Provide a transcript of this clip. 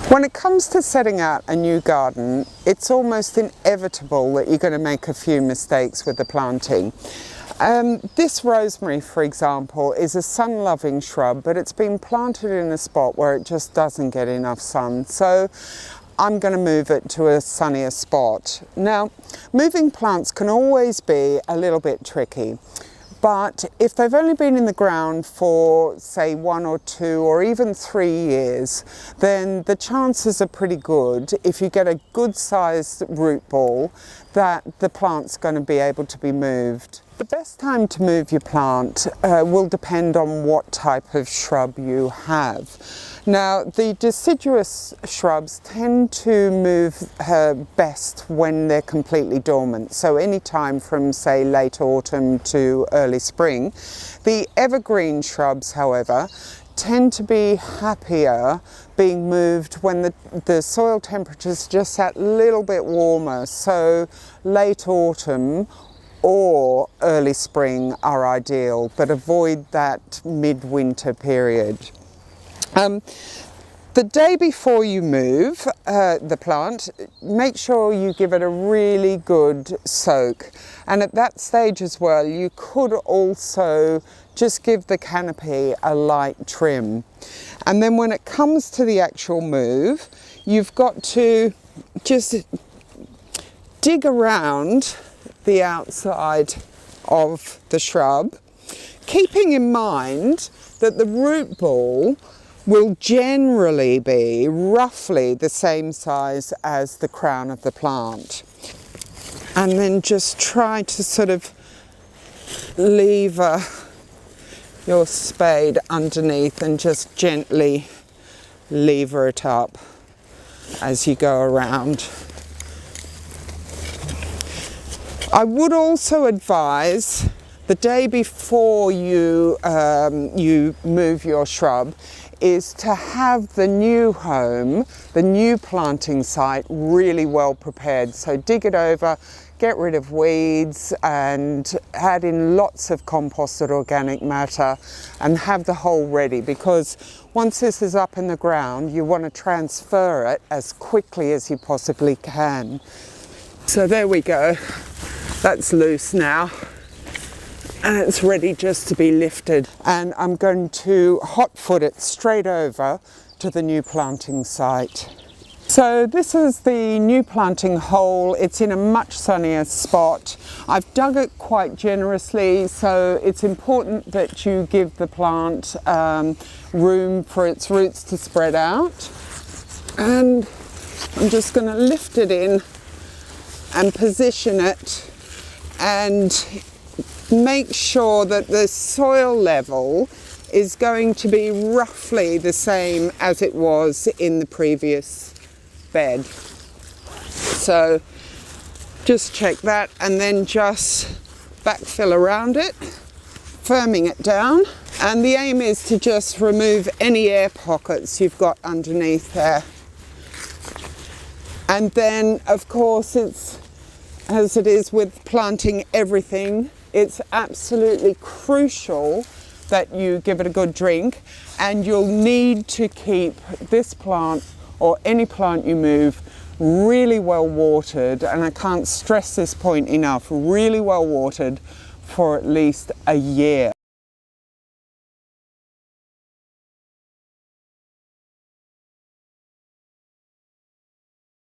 When it comes to setting out a new garden, it's almost inevitable that you're going to make a few mistakes with the planting. This rosemary, for example, is a sun-loving shrub, but it's been planted in a spot where it just doesn't get enough sun. So I'm going to move it to a sunnier spot. Now, moving plants can always be a little bit tricky. But if they've only been in the ground for, say, 1 or 2 or even 3 years, then the chances are pretty good, if you get a good sized root ball, that the plant's going to be able to be moved. The best time to move your plant will depend on what type of shrub you have. Now, the deciduous shrubs tend to move best when they're completely dormant, so any time from, say, late autumn to early spring. The evergreen shrubs, however, tend to be happier being moved when the soil temperature's just that little bit warmer, so late autumn or early spring are ideal, but avoid that midwinter period. The day before you move the plant, make sure you give it a really good soak. And at that stage as well, you could also just give the canopy a light trim. And then when it comes to the actual move, you've got to just dig around the outside of the shrub, keeping in mind that the root ball will generally be roughly the same size as the crown of the plant. And then just try to sort of lever your spade underneath and just gently lever it up as you go around. I would also advise the day before you move your shrub is to have the new home, the new planting site, really well prepared. So dig it over, get rid of weeds and add in lots of composted organic matter and have the hole ready, because once this is up in the ground you want to transfer it as quickly as you possibly can. So there we go, that's loose now. And it's ready just to be lifted, and I'm going to hot foot it straight over to the new planting site. So this is the new planting hole. It's in a much sunnier spot. I've dug it quite generously, so it's important that you give the plant room for its roots to spread out. And I'm just going to lift it in and position it and make sure that the soil level is going to be roughly the same as it was in the previous bed. So just check that and then just backfill around it, firming it down. And the aim is to just remove any air pockets you've got underneath there. And then, of course, it's as it is with planting everything, it's absolutely crucial that you give it a good drink, and you'll need to keep this plant or any plant you move really well watered, and I can't stress this point enough, really well watered for at least a year.